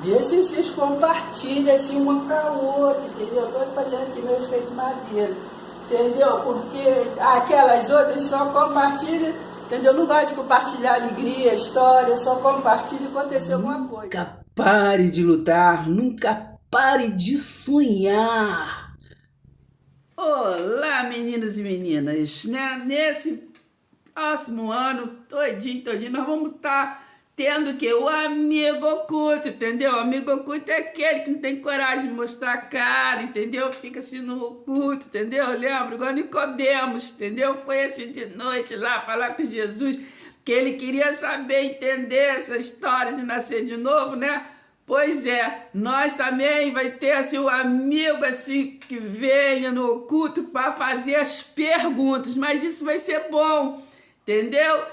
Vê se vocês compartilham assim uma com a outra, entendeu? Estou fazendo aqui meu efeito madeira, entendeu? Porque aquelas outras só compartilham, entendeu? Não gosto de compartilhar alegria, história, só compartilha quando aconteceu alguma coisa. Nunca pare de lutar, nunca pare de sonhar. Olá, meninos e meninas, né? Nesse próximo ano, todinho, nós vamos estar tendo o quê? O amigo oculto, entendeu? O amigo oculto é aquele que não tem coragem de mostrar a cara, entendeu? Fica assim no oculto, entendeu? Lembra? Igual Nicodemos, entendeu? Foi assim de noite lá falar com Jesus, que ele queria saber, entender essa história de nascer de novo, né? Pois é, nós também vai ter assim um amigo assim que venha no oculto para fazer as perguntas, mas isso vai ser bom, entendeu?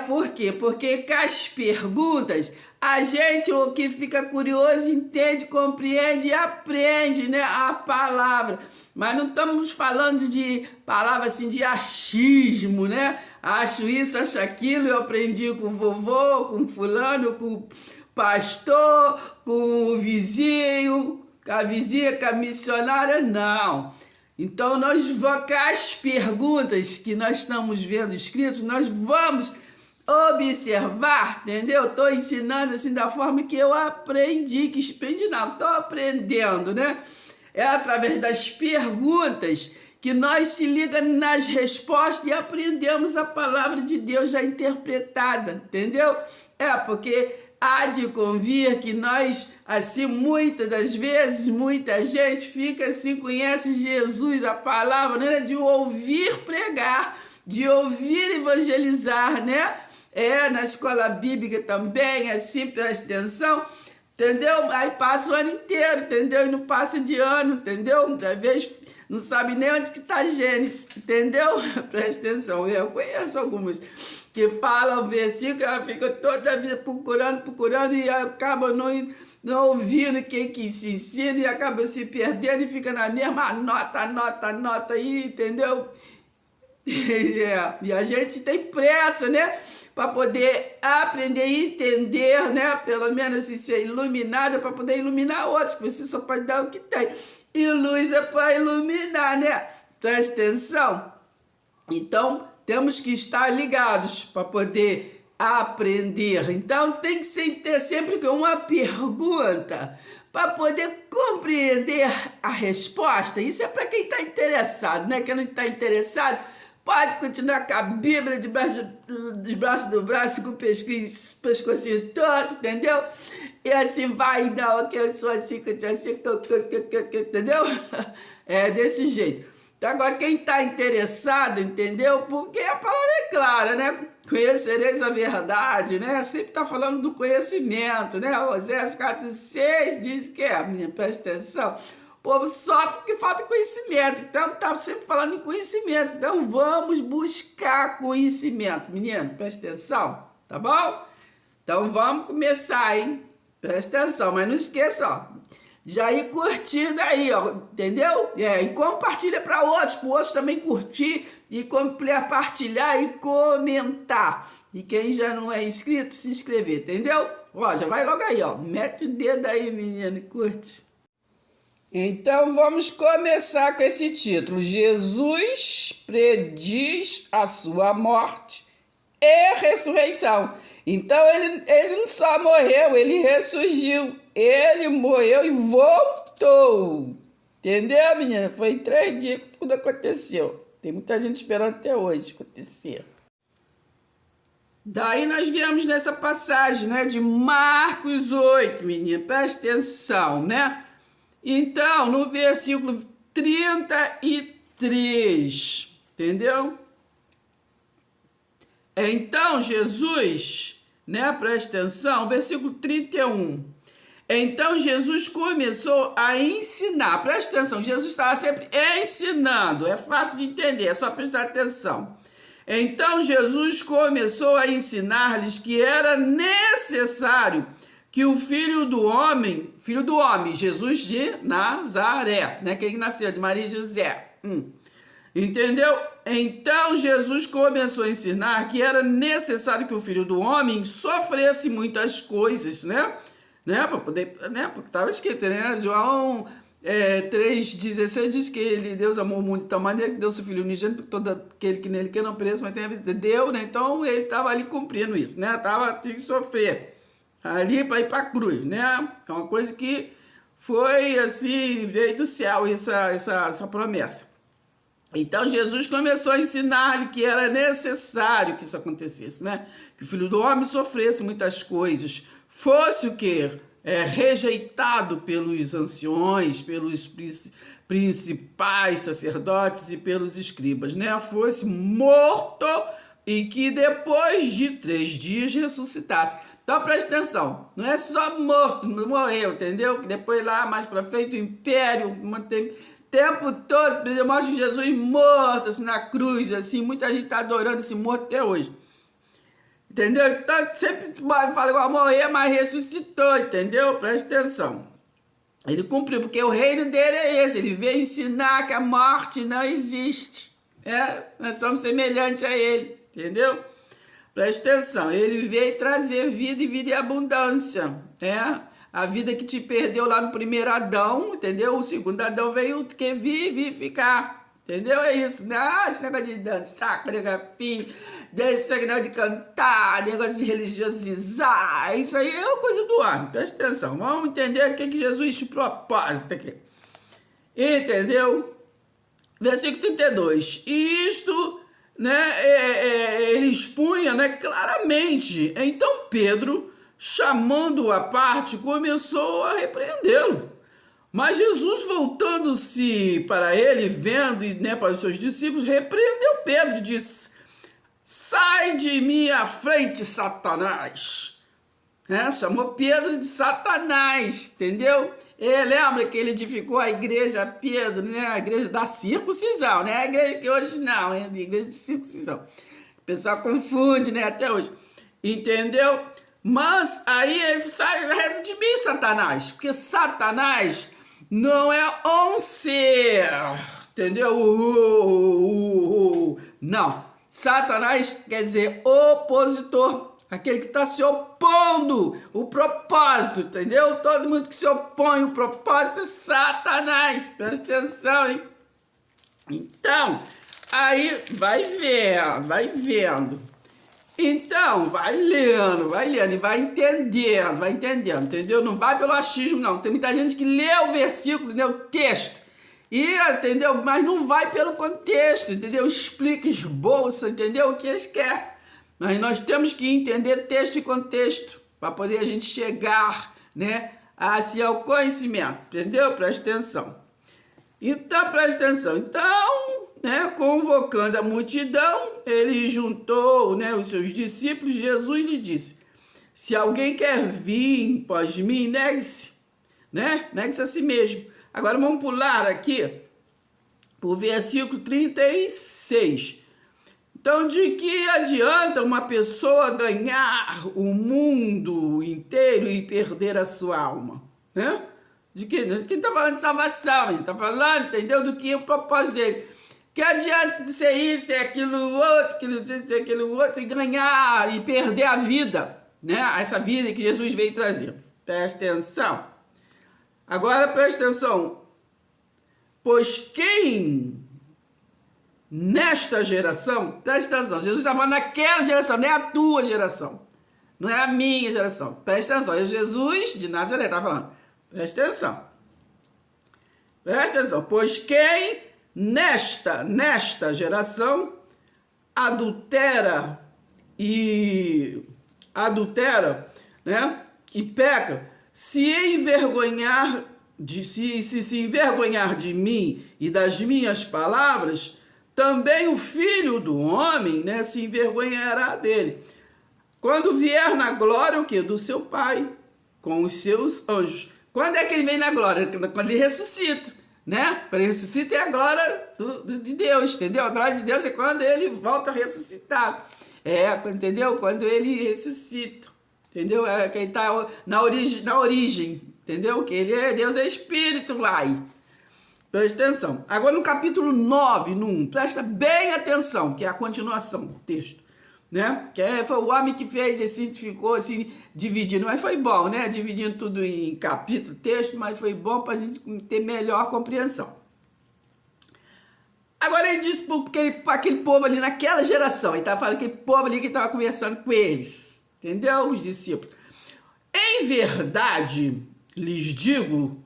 Por quê? Porque com as perguntas a gente, o que fica curioso, entende, compreende e aprende, né, a palavra. Mas não estamos falando de palavra assim de achismo, né? Acho isso, acho aquilo, eu aprendi com o vovô, com fulano, com o pastor, com o vizinho, com a vizinha, com a missionária, não. Então, nós vamos, com as perguntas que nós estamos vendo escritas, nós vamos observar, entendeu? Estou ensinando assim da forma que eu aprendi, estou aprendendo, né? É através das perguntas que nós se ligamos nas respostas e aprendemos a palavra de Deus já interpretada, entendeu? Porque há de convir que nós, assim, muitas das vezes, muita gente fica assim, conhece Jesus, a palavra, né? De ouvir pregar, de ouvir evangelizar, né? Na escola bíblica também, assim, presta atenção, entendeu? Aí passa o ano inteiro, entendeu? E não passa de ano, entendeu? Às vezes não sabe nem onde que está Gênesis, entendeu? Presta atenção, eu conheço algumas que falam o versículo, ela fica toda a vida procurando e acaba não ouvindo quem que se ensina e acaba se perdendo e fica na mesma anota aí, entendeu? E a gente tem pressa, né? Para poder aprender e entender, né? Pelo menos assim, ser iluminada para poder iluminar outros, que você só pode dar o que tem. E luz é para iluminar, né? Presta atenção. Então, temos que estar ligados para poder aprender. Então, tem que ter sempre uma pergunta para poder compreender a resposta. Isso é para quem está interessado, né? Quem não está interessado pode continuar com a Bíblia debaixo do braço, com o pescocinho todo, entendeu? E assim vai, não, que eu sou assim, entendeu? É desse jeito. Então, agora, quem está interessado, entendeu? Porque a palavra é clara, né? Conhecereis a verdade, né? Sempre está falando do conhecimento, né? Oséias 4:6 diz que menina, presta atenção. O povo sofre porque falta conhecimento. Então, está sempre falando em conhecimento. Então, vamos buscar conhecimento. Menino, presta atenção, tá bom? Então, vamos começar, hein? Presta atenção, mas não esqueça, ó. Já ir curtindo aí, ó, entendeu? E compartilha para outros também curtir e compartilhar e comentar. E quem já não é inscrito, se inscrever, entendeu? Ó, já vai logo aí, ó. Mete o dedo aí, menino, e curte. Então, vamos começar com esse título. Jesus prediz a sua morte e ressurreição. Então, ele não só morreu, ele ressurgiu. Ele morreu e voltou. Entendeu, menina? Foi em 3 dias que tudo aconteceu. Tem muita gente esperando até hoje acontecer. Daí nós viemos nessa passagem, né? De Marcos 8, menina. Presta atenção, né? Então, no versículo 33, entendeu? Então, Jesus, né? Presta atenção, versículo 31. Então, Jesus começou a ensinar. Presta atenção, Jesus estava sempre ensinando. É fácil de entender, é só prestar atenção. Então, Jesus começou a ensinar-lhes que era necessário que o filho do homem, Jesus de Nazaré, né? Quem nasceu de Maria e José. Entendeu? Então Jesus começou a ensinar que era necessário que o filho do homem sofresse muitas coisas, né? né? Para poder, né? Porque estava escrito, né? João 3,16 diz que Deus amou o mundo de tal maneira que deu seu Filho unigênito, porque todo aquele que nele quer não pereça, mas tem a vida de Deus, né? Então ele estava ali cumprindo isso, né? Tinha que sofrer ali para ir para a cruz, né? É uma coisa que foi assim, veio do céu essa promessa. Então Jesus começou a ensinar-lhe que era necessário que isso acontecesse, né? Que o Filho do Homem sofresse muitas coisas, fosse o quê? Rejeitado pelos anciões, pelos principais sacerdotes e pelos escribas, né? Fosse morto e que depois de 3 dias ressuscitasse. Então presta atenção, não é só morto, não morreu, entendeu? Que depois lá mais para frente o império mantém tempo todo, mostra Jesus morto assim, na cruz, assim, muita gente está adorando esse morto até hoje. Entendeu? Então sempre fala igual morrer, mas ressuscitou, entendeu? Presta atenção. Ele cumpriu, porque o reino dele é esse, ele veio ensinar que a morte não existe. Nós somos semelhantes a ele, entendeu? Presta atenção, ele veio trazer vida e vida em abundância, A vida que te perdeu lá no primeiro Adão, entendeu? O segundo Adão veio que vivificar, entendeu? É isso, né? Esse negócio de dançar, coreografia, esse negócio de cantar, negócio de religiosizar, isso aí é uma coisa do homem, presta atenção. Vamos entender o que Jesus te propósito aqui. Entendeu? Versículo 32. Isto, né, ele expunha, né, claramente. Então Pedro, chamando-o à parte, começou a repreendê-lo. Mas Jesus, voltando-se para ele, vendo, né, para os seus discípulos, repreendeu Pedro e disse: sai de minha frente, Satanás. Chamou Pedro de Satanás, entendeu? Lembra que ele edificou a igreja Pedro, né? A igreja da circuncisão, né? A igreja que hoje não, é a igreja de circuncisão. O pessoal confunde, né? Até hoje. Entendeu? Mas aí ele sai de mim, Satanás. Porque Satanás não é um ser, entendeu? Não. Satanás quer dizer opositor. Aquele que está se opondo o propósito, entendeu? Todo mundo que se opõe o propósito é Satanás. Presta atenção, hein? Então, aí vai vendo. Então, vai lendo e vai entendendo, entendeu? Não vai pelo achismo, não. Tem muita gente que lê o versículo, lê o texto, entendeu? Mas não vai pelo contexto, entendeu? Explica, esboça, entendeu? O que eles querem. Mas nós temos que entender texto e contexto para poder a gente chegar, né, ao conhecimento, entendeu? Presta atenção. Então, presta atenção. Então, né, convocando a multidão, ele juntou, né, os seus discípulos. Jesus lhe disse: se alguém quer vir após mim, negue-se, né? Negue-se a si mesmo. Agora vamos pular aqui para o versículo 36. Então, de que adianta uma pessoa ganhar o mundo inteiro e perder a sua alma? Né? De que? Quem está falando de salvação? Ele está falando, entendeu? Do que é o propósito dele. Que adianta de ser isso, aquilo outro, e ganhar e perder a vida, né? Essa vida que Jesus veio trazer. Presta atenção. Agora, presta atenção. Pois quem... nesta geração, presta atenção, Jesus estava naquela geração, não é a tua geração, não é a minha geração, presta atenção, é Jesus de Nazaré, está falando, presta atenção, pois quem nesta geração adultera, né, e peca, se envergonhar de mim e das minhas palavras, também o Filho do Homem, né, se envergonhará dele. Quando vier na glória, o quê? Do seu Pai, com os seus anjos. Quando é que ele vem na glória? Quando ele ressuscita, né? Quando ele ressuscita é a glória de Deus, entendeu? A glória de Deus é quando ele volta a ressuscitar. Entendeu? Quando ele ressuscita, entendeu? É que ele está na origem, entendeu? Que ele é Deus, é Espírito lá. Presta atenção. Agora no capítulo 9, no 1, presta bem atenção, que é a continuação do texto. né? Que foi o homem que fez esse, ficou assim, dividindo, mas foi bom, né? Dividindo tudo em capítulo, texto, mas foi bom para a gente ter melhor compreensão. Agora ele disse para aquele povo ali naquela geração, ele estava falando aquele povo ali que estava conversando com eles, entendeu? Os discípulos. Em verdade, lhes digo,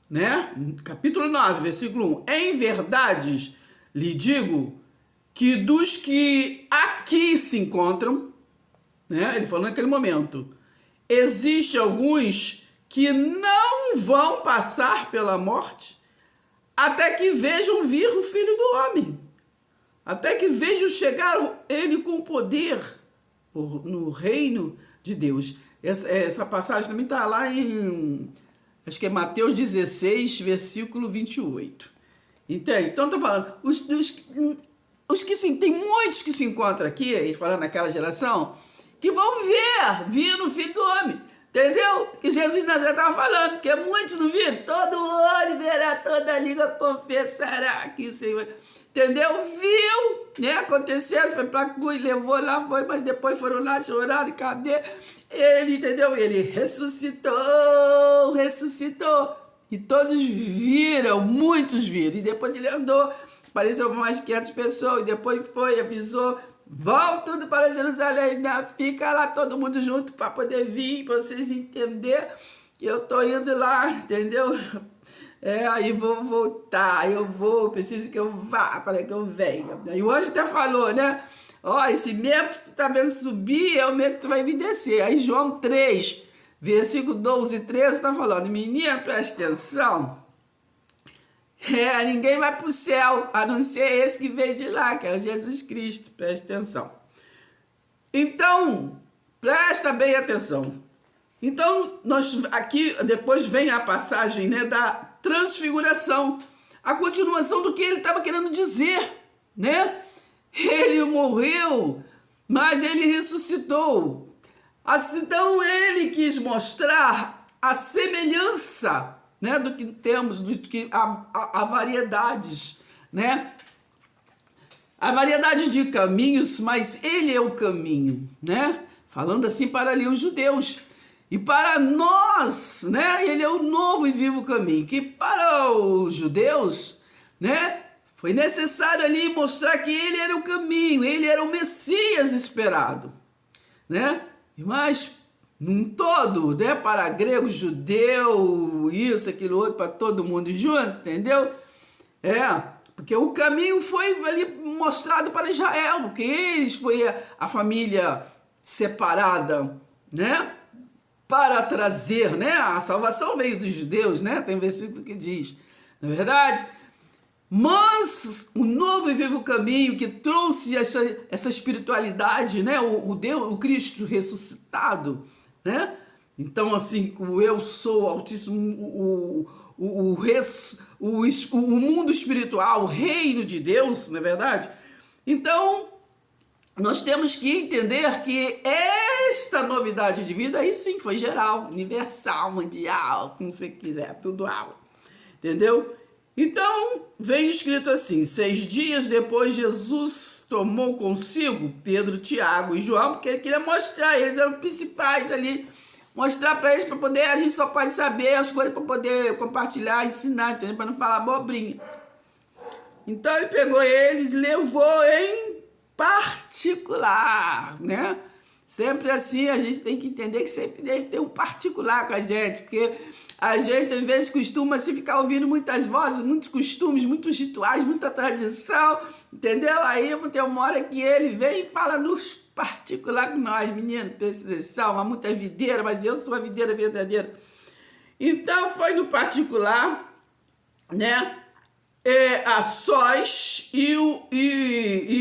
né? Capítulo 9, versículo 1. Em verdade, lhe digo que dos que aqui se encontram, né? Ele falou naquele momento, existe alguns que não vão passar pela morte até que vejam vir o Filho do Homem, até que vejam chegar ele com poder no reino de Deus. Essa passagem também está lá em, acho que é Mateus 16, versículo 28. Entende? Então, estou falando, os que sim, tem muitos que se encontram aqui, eles falando naquela geração, que vão vir o Filho do Homem. Entendeu? Que Jesus de Nazaré estava falando, porque muitos não viram, todo olho verá, toda língua confessará que o Senhor, entendeu? Viu, né? Aconteceu, foi para Cui, levou lá, foi, mas depois foram lá, choraram, e cadê? Ele, entendeu? Ele ressuscitou. E todos viram, muitos viram. E depois ele andou, apareceu para mais de 500 pessoas, e depois foi, avisou, vão tudo para Jerusalém, né? Fica lá todo mundo junto para poder vir, para vocês entenderem que eu tô indo lá, entendeu? Aí vou voltar, preciso que eu vá, para que eu venha. Aí o anjo até falou, né? Ó, esse mesmo que tu tá vendo subir é o mesmo que tu vai vir descer. Aí João 3, versículo 12 e 13, tá falando, menino, presta atenção. Ninguém vai para o céu, a não ser esse que veio de lá, que é o Jesus Cristo. Presta atenção. Então, presta bem atenção. Então, nós aqui, depois vem a passagem, né, da transfiguração. A continuação do que ele estava querendo dizer, né? Ele morreu, mas ele ressuscitou. Assim, então, ele quis mostrar a semelhança, né, do que temos, do que há variedades, né? Há variedade de caminhos, mas ele é o caminho, né? Falando assim para ali os judeus. E para nós, né? Ele é o novo e vivo caminho. Que para os judeus, né? Foi necessário ali mostrar que ele era o caminho, ele era o Messias esperado, né? Mas num todo, né? Para grego, judeu, isso, aquilo, outro, para todo mundo junto, entendeu? Porque o caminho foi ali mostrado para Israel, porque eles foi a família separada, né? Para trazer, né? A salvação veio dos judeus, né? Tem um versículo que diz, não é verdade? Mas o novo e vivo caminho que trouxe essa espiritualidade, né? O Cristo ressuscitado, né? Então, assim, o eu sou o Altíssimo, o mundo espiritual, o reino de Deus, não é verdade? Então, nós temos que entender que esta novidade de vida aí sim foi geral, universal, mundial, como você quiser, tudo algo, entendeu? Então, vem escrito assim, 6 dias depois Jesus tomou consigo Pedro, Tiago e João, porque ele queria mostrar, eles eram principais ali, mostrar para eles, para poder, a gente só pode saber as coisas para poder compartilhar, ensinar, entendeu? Para não falar abobrinha. Então ele pegou eles e levou em particular, né? Sempre assim, a gente tem que entender que sempre ele tem um particular com a gente, porque a gente às vezes costuma assim, ficar ouvindo muitas vozes, muitos costumes, muitos rituais, muita tradição, entendeu? Aí tem uma hora que ele vem e fala nos particular com nós, menino, presta atenção, há muita videira, mas eu sou a videira verdadeira. Então foi no particular, né? A sós e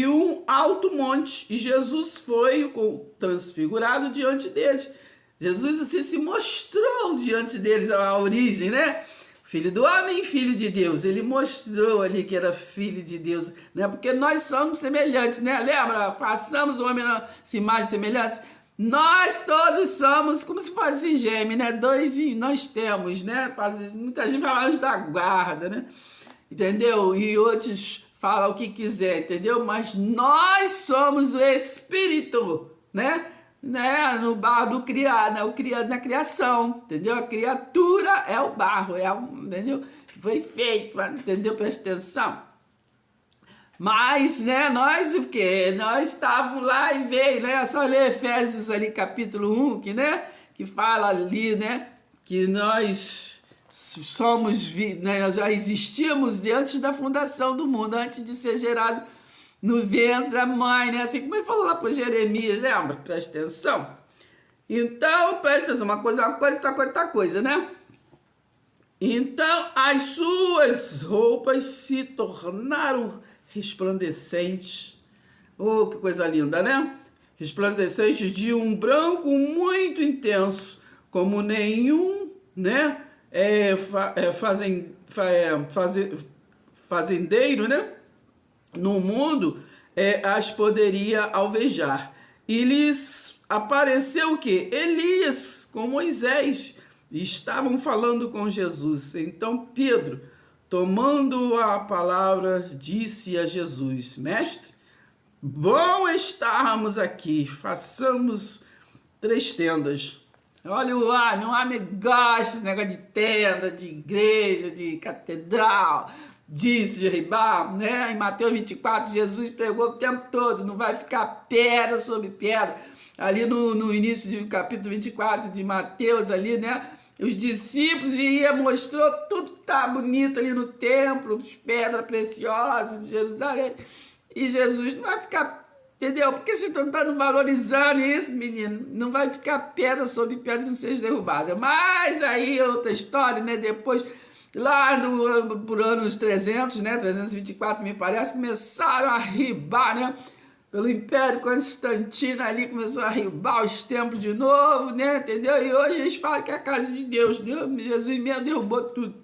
um alto monte, e Jesus foi transfigurado diante deles. Jesus assim se mostrou diante deles, a origem, né? Filho do homem, filho de Deus. Ele mostrou ali que era filho de Deus, né? Porque nós somos semelhantes, né? Lembra? Façamos o homem na imagem e semelhança. Nós todos somos como se fosse gêmeos, né? Dois nós temos, né? Muita gente fala anjo da guarda, né? Entendeu? E outros fala o que quiser, entendeu? Mas nós somos o Espírito, né? No barro do criado, né? O criado na criação, entendeu? A criatura é o barro, entendeu? Foi feito, entendeu? Presta atenção. Mas, né, nós o quê? Nós estávamos lá e veio, né? Só ler Efésios ali, capítulo 1, que fala ali, né? Que nós somos, né, já existíamos antes da fundação do mundo, antes de ser gerado no ventre da mãe, né? Assim como ele falou lá para Jeremias, lembra? Presta atenção. Então, presta atenção, uma coisa, outra coisa, né? Então, as suas roupas se tornaram resplandecentes. Oh, que coisa linda, né? Resplandecentes de um branco muito intenso, como nenhum, né? Fazendeiro, né? No mundo as poderia alvejar. E lhes apareceu o quê? Elias com Moisés. E estavam falando com Jesus. Então Pedro, tomando a palavra, disse a Jesus: Mestre, bom estarmos aqui, façamos 3 tendas. Olha o homem gosta desse negócio de tenda, de igreja, de catedral, disse Jeribá, né? Em Mateus 24, Jesus pregou o tempo todo, não vai ficar pedra sobre pedra. Ali no início do capítulo 24 de Mateus, ali, né? Os discípulos mostrou tudo que tá bonito ali no templo, pedras preciosas de Jerusalém. E Jesus não vai ficar, entendeu? Porque vocês estão valorizando isso, menino. Não vai ficar pedra sobre pedra que não seja derrubada. Mas aí outra história, né? Depois, lá por anos 300, né? 324, me parece, começaram a arribar, né? Pelo Império Constantino ali, começou a arribar os templos de novo, né? Entendeu? E hoje eles falam que é a casa de Deus. Jesus mesmo derrubou tudo.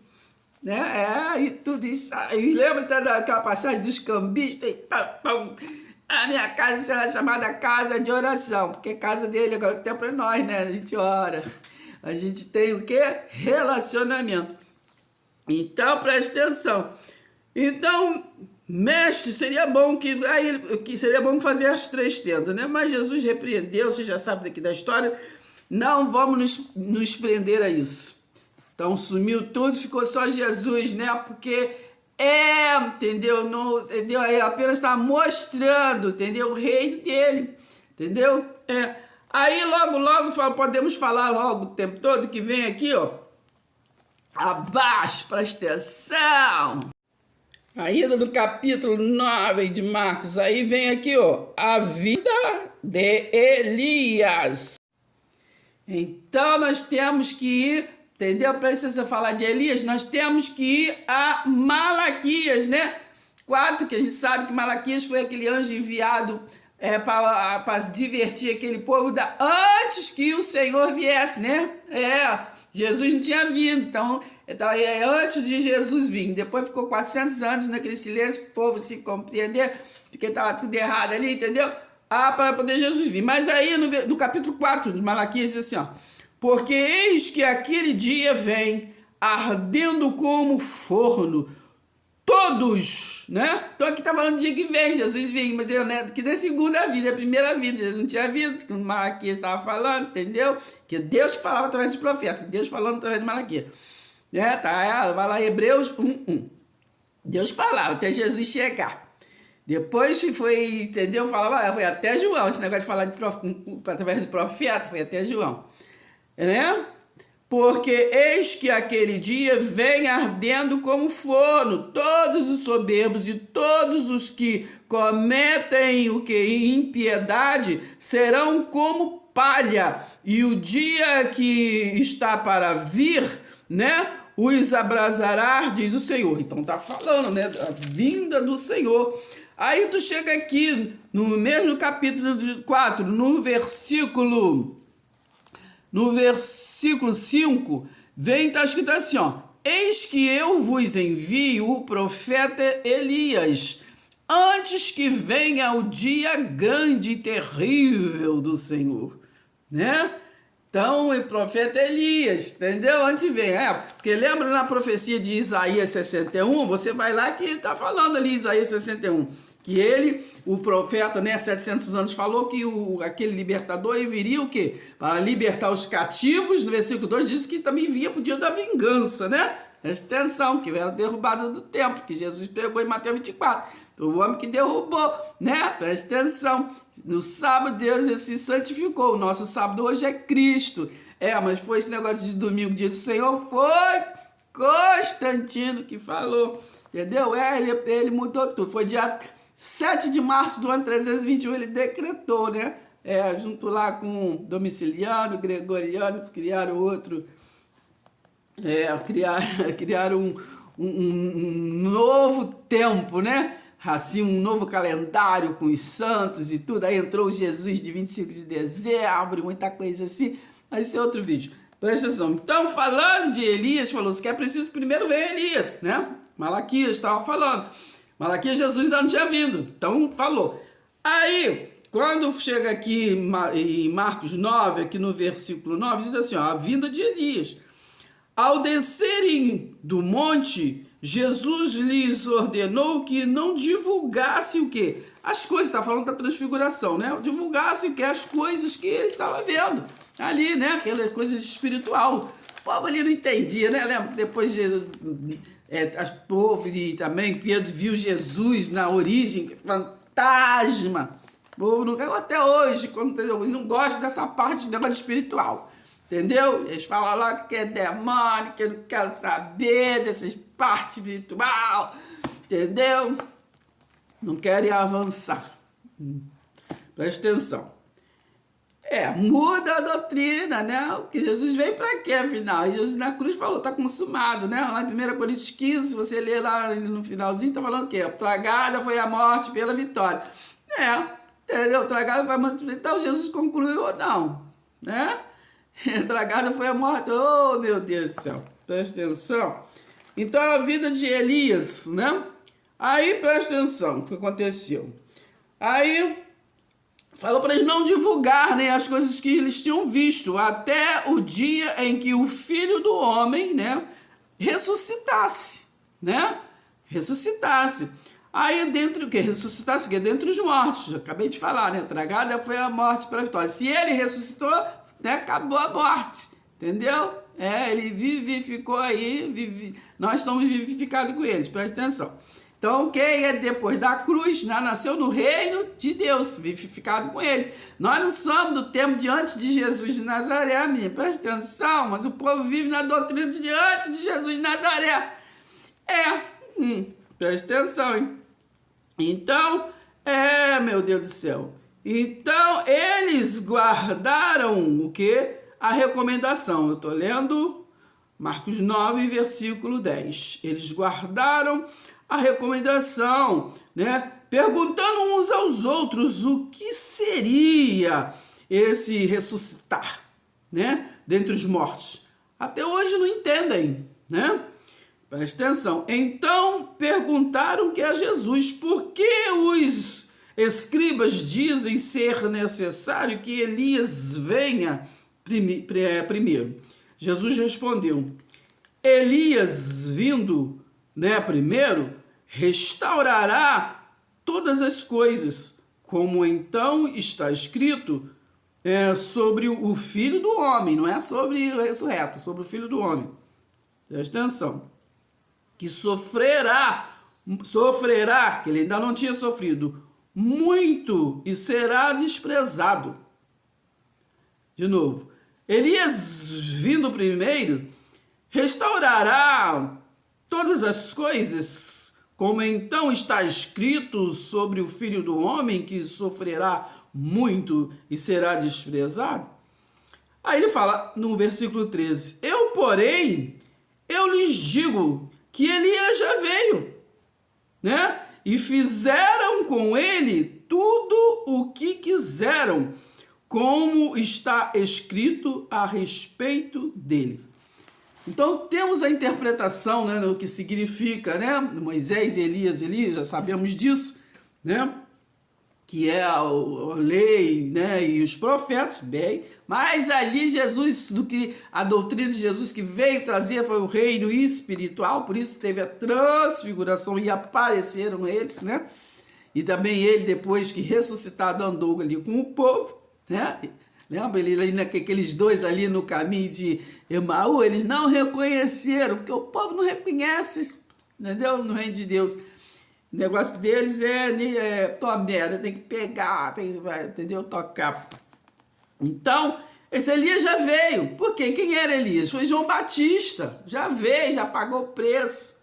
Né? E tudo isso. E lembra daquela passagem dos cambistas? A minha casa será chamada casa de oração, porque casa dele, agora o templo é nós, né? A gente ora. A gente tem o quê? Relacionamento. Então, preste atenção. Então, mestre, seria bom que seria bom fazer as 3 tendas, né? Mas Jesus repreendeu, você já sabe daqui da história. Não vamos nos prender a isso. Então sumiu tudo, ficou só Jesus, né? Porque entendeu? Não, entendeu? Ele apenas está mostrando, entendeu? O reino dele, entendeu? Aí logo podemos falar logo o tempo todo que vem aqui, ó. Abaixo, presta atenção. Ainda do capítulo 9 de Marcos, aí vem aqui, ó, a vida de Elias. Então nós temos que ir, entendeu? Para você falar de Elias, nós temos que ir a Malaquias, né? 4, que a gente sabe que Malaquias foi aquele anjo enviado para divertir aquele povo antes que o Senhor viesse, né? Jesus não tinha vindo, então antes de Jesus vir. Depois ficou 400 anos naquele silêncio, o povo se compreender, porque estava tudo errado ali, entendeu? Para poder Jesus vir. Mas aí no capítulo 4 de Malaquias diz assim, ó: porque eis que aquele dia vem, ardendo como forno, todos, né? Então aqui está falando do dia que vem, Jesus vem, mas, né? Que da segunda vida, a primeira vida, Jesus não tinha vindo, como Malaquias estava falando, entendeu? Que Deus que falava através dos profetas, Deus falando através de Malaquias. Vai lá, Hebreus 1:1. Deus falava até Jesus chegar. Depois foi, entendeu? Falava, foi até João, esse negócio de falar através do profeta, foi até João. Né? Porque eis que aquele dia vem ardendo como forno, todos os soberbos e todos os que cometem o que? Impiedade, serão como palha, e o dia que está para vir, né? Os abrasará, diz o Senhor. Então tá falando, né? A vinda do Senhor. Aí tu chega aqui, no mesmo capítulo 4, no versículo 5, tá escrito assim, ó: eis que eu vos envio o profeta Elias, antes que venha o dia grande e terrível do Senhor, né? Então, o profeta Elias, entendeu? Onde vem? Porque lembra na profecia de Isaías 61, você vai lá que ele está falando ali, Isaías 61, que ele, o profeta, né, 700 anos, falou que aquele libertador viria o quê? Para libertar os cativos, no versículo 2 diz que também vinha para o dia da vingança, né? Presta atenção, que era derrubado do templo, que Jesus pegou em Mateus 24. O homem que derrubou, né? Presta atenção. No sábado Deus se santificou. O nosso sábado hoje é Cristo. Mas foi esse negócio de domingo, dia do Senhor, foi Constantino que falou. Entendeu? Ele mudou tudo. Foi dia 7 de março do ano 321, ele decretou, né? Junto lá com Domiciliano, Gregoriano, criaram outro. Criaram um novo tempo, né? Assim, um novo calendário com os santos e tudo. Aí entrou Jesus de 25 de dezembro, muita coisa assim. Mas esse é outro vídeo. Presta atenção. Então, falando de Elias, falou-se que é preciso que primeiro venha Elias, né? Malaquias estava falando. Malaquias, Jesus ainda não tinha vindo. Então, falou. Aí, quando chega aqui em Marcos 9, aqui no versículo 9, diz assim, a vinda de Elias. Ao descerem do monte, Jesus lhes ordenou que não divulgasse o quê? As coisas, está falando da transfiguração, né? Divulgasse o quê? As coisas que ele estava vendo ali, né? Aquela coisa espiritual. O povo ali não entendia, né? Lembra? Depois Jesus, as povo e também Pedro viu Jesus na origem, fantasma. O povo não, até hoje, quando não gosta dessa parte do negócio espiritual. Entendeu? Eles falam lá que é demônio, que eu não quero saber dessas partes espiritual. Entendeu? Não querem avançar. Presta atenção. Muda a doutrina, né? Que Jesus veio para quê, afinal? E Jesus na cruz falou, está consumado, né? Lá em 1 Coríntios 15, se você ler lá no finalzinho, está falando o quê? Tragada foi a morte pela vitória. Entendeu? Tragada foi a morte. Então Jesus concluiu ou não, né? Tragada foi a morte. Oh, meu Deus do céu. Presta atenção. Então, a vida de Elias, né? Aí, presta atenção, o que aconteceu. Aí, falou para eles não divulgar, né, as coisas que eles tinham visto, até o dia em que o Filho do Homem, né, ressuscitasse, né? Ressuscitasse. Aí, dentre o que? Ressuscitasse o quê? Dentre os mortos. Acabei de falar, né? Tragada foi a morte pela vitória. Se ele ressuscitou, né, acabou a morte, entendeu? Ele vivificou aí, nós estamos vivificados com eles, presta atenção. Então, quem é depois da cruz, né, nasceu no reino de Deus, vivificado com eles. Nós não somos do tempo de antes de Jesus de Nazaré, minha, presta atenção, mas o povo vive na doutrina de antes de Jesus de Nazaré. Presta atenção, hein? Então, meu Deus do céu. Então, eles guardaram o quê? A recomendação. Eu estou lendo Marcos 9, versículo 10. Eles guardaram a recomendação, né? Perguntando uns aos outros o que seria esse ressuscitar, né? Dentre os mortos. Até hoje não entendem, né? Presta atenção. Então, perguntaram que a Jesus, por que os escribas dizem ser necessário que Elias venha primeiro? Jesus respondeu, Elias vindo, né, primeiro, restaurará todas as coisas, como então está escrito sobre o Filho do Homem, não é sobre o ressurreto, sobre o Filho do Homem. Presta atenção. Que sofrerá, que ele ainda não tinha sofrido, muito e será desprezado. De novo, Elias vindo primeiro, restaurará todas as coisas, como então está escrito sobre o Filho do Homem, que sofrerá muito e será desprezado. Aí ele fala no versículo 13, porém, eu lhes digo que Elias já veio, né? E fizeram com ele tudo o que quiseram, como está escrito a respeito dele. Então, temos a interpretação, né, do que significa, né? Moisés e Elias, já sabemos disso, né? que é a lei, né, e os profetas, bem, mas ali Jesus, do que a doutrina de Jesus que veio trazer foi o reino espiritual, por isso teve a transfiguração e apareceram eles, né, e também ele, depois que ressuscitado, andou ali com o povo, né, lembra ele ali naqueles dois ali no caminho de Emaú, eles não reconheceram, porque o povo não reconhece, entendeu, no reino de Deus. O negócio deles é tomera, tem que pegar, entendeu? Tocar. Então, esse Elias já veio. Por quê? Quem era Elias? Foi João Batista. Já veio, já pagou o preço.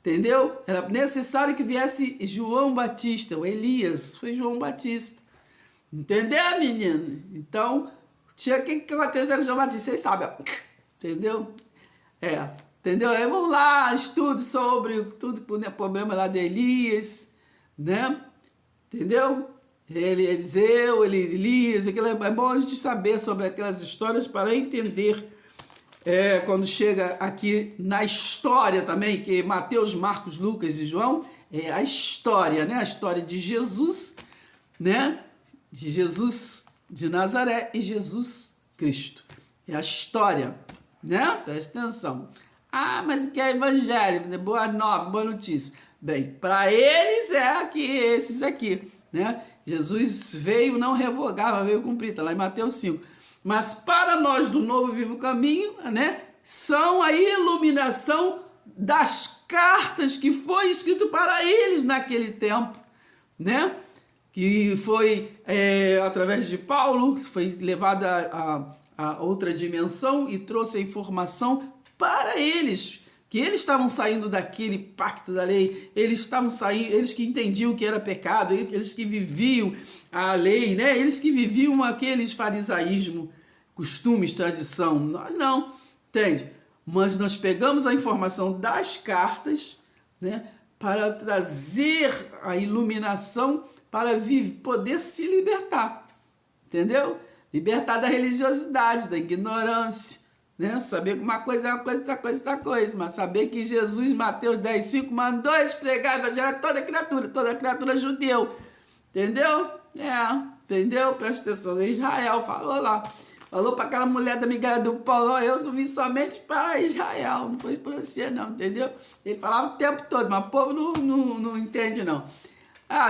Entendeu? Era necessário que viesse João Batista. O Elias foi João Batista. Entendeu, menino? Então, o que aconteceu com João Batista? Vocês sabem. Entendeu? Entendeu? Aí vamos lá, estudo sobre tudo que o problema lá de Elias, né? Entendeu? Eliseu, Elias, é bom a gente saber sobre aquelas histórias para entender quando chega aqui na história também, que Mateus, Marcos, Lucas e João, é a história, né? A história de Jesus, né? De Jesus de Nazaré e Jesus Cristo. É a história, né? Presta atenção. Ah, mas o que é evangelho? Boa nova, boa notícia. Bem, para eles esses aqui, né? Jesus veio, não revogava, veio cumprir, tá lá em Mateus 5. Mas para nós do Novo Vivo Caminho, né? São a iluminação das cartas que foi escrito para eles naquele tempo, né? Que foi através de Paulo, foi levada a outra dimensão e trouxe a informação para eles, que eles estavam saindo daquele pacto da lei, eles estavam saindo, eles que entendiam o que era pecado, eles que viviam a lei, né? Eles que viviam aqueles farisaísmo, costumes, tradição. Nós não, entende? Mas nós pegamos a informação das cartas, né, para trazer a iluminação para poder se libertar, entendeu? Libertar da religiosidade, da ignorância, né? Saber que uma coisa é uma coisa, outra coisa é outra coisa, mas saber que Jesus, Mateus 10:5, mandou eles pregar o evangelho a toda criatura judeu, entendeu? Entendeu? Presta atenção, Israel falou lá, falou para aquela mulher da migalha do pão, eu vim somente para Israel, não foi para você não, entendeu? Ele falava o tempo todo, mas o povo não entende não.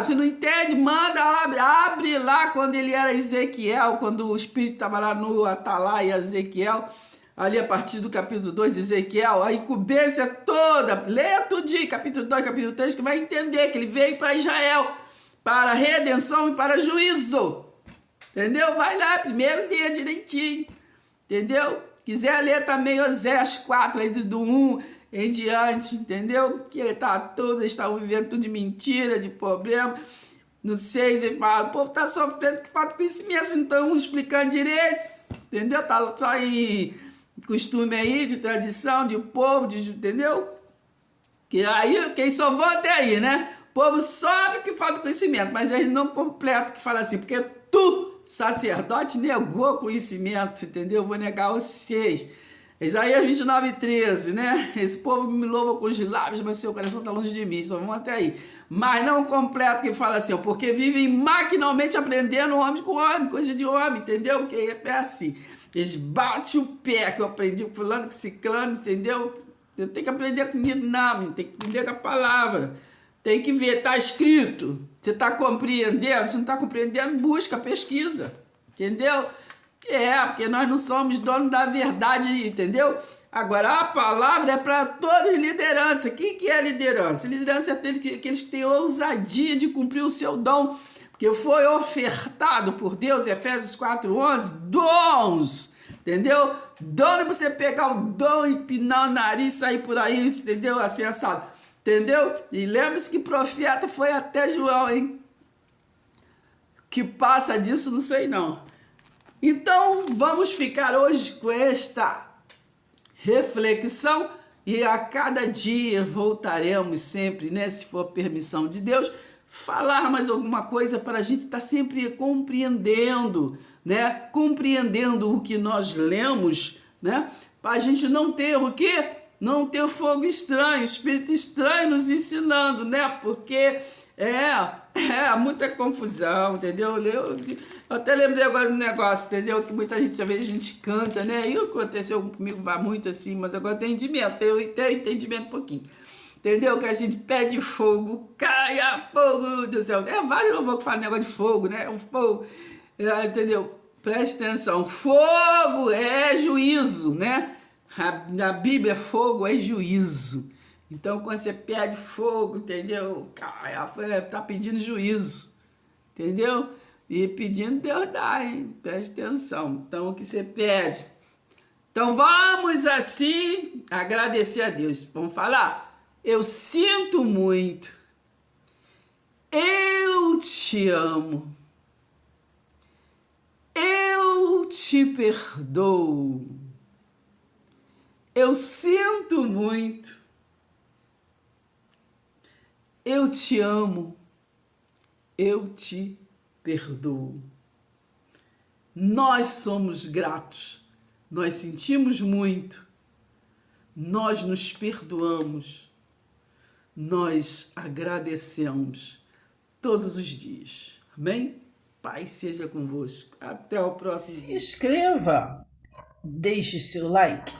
Se não entende, manda lá, abre lá quando ele era Ezequiel, quando o Espírito estava lá no Atalaia, Ezequiel, ali a partir do capítulo 2 de Ezequiel, a incumbência toda, leia tudinho, capítulo 2, capítulo 3, que vai entender que ele veio para Israel, para redenção e para juízo, entendeu? Vai lá, primeiro lê direitinho, entendeu? Quiser ler também Oséias 4, aí do 1 em diante, entendeu? Que ele eles estavam vivendo tudo de mentira, de problema. No 6 ele fala, o povo está sofrendo que falta conhecimento, não estão explicando direito, entendeu? Tá só em costume aí, de tradição, de povo, entendeu? Que aí, quem só volta aí, né? O povo sofre que falta conhecimento, mas eles não completam, que fala assim, porque tu, sacerdote, negou conhecimento, entendeu? Eu vou negar vocês. Isaías 29:13, né? Esse povo me louva com os lábios, mas seu coração está longe de mim, só vão até aí. Mas não completo, que fala assim, porque vivem maquinalmente aprendendo homem com homem, coisa de homem, entendeu? Porque é assim, eles batem o pé, que eu aprendi com fulano, com ciclano, entendeu? Eu tenho que aprender comigo, não, tem que aprender com a palavra, tem que ver, tá escrito, você está compreendendo, se não está compreendendo, busca, pesquisa, entendeu? Porque nós não somos donos da verdade, entendeu? Agora, a palavra é para toda liderança. O que é liderança? Liderança é aqueles que têm ousadia de cumprir o seu dom, porque foi ofertado por Deus, Efésios 4:11, dons, entendeu? Dom é você pegar o dom e pinar o nariz, sair por aí, entendeu? Assim, assado, entendeu? E lembre-se que profeta foi até João, hein? Que passa disso, não sei não. Então, vamos ficar hoje com esta reflexão e a cada dia voltaremos sempre, né, se for permissão de Deus, falar mais alguma coisa para a gente estar sempre compreendendo, né, compreendendo o que nós lemos, né, para a gente não ter o quê? Não ter fogo estranho, espírito estranho nos ensinando, né, porque Muita confusão, entendeu? Eu até lembrei agora do negócio, entendeu? Que muita gente, às vezes, a gente canta, né? E aconteceu comigo, vai muito assim, mas agora tem entendimento, eu tenho entendimento um pouquinho. Entendeu? Que a gente pede fogo, caia fogo do céu. Vários louvores que falam negócio de fogo, né? O fogo, entendeu? Preste atenção, fogo é juízo, né? Na Bíblia, fogo é juízo. Então, quando você pede fogo, entendeu? Tá pedindo juízo, entendeu? E pedindo, Deus dá, hein? Preste atenção. Então, o que você pede? Então, vamos assim agradecer a Deus. Vamos falar? Eu sinto muito. Eu te amo. Eu te perdoo. Eu sinto muito. Eu te amo. Eu te perdoo. Nós somos gratos. Nós sentimos muito. Nós nos perdoamos. Nós agradecemos todos os dias. Amém? Paz seja convosco. Até o próximo. Se inscreva. Deixe seu like.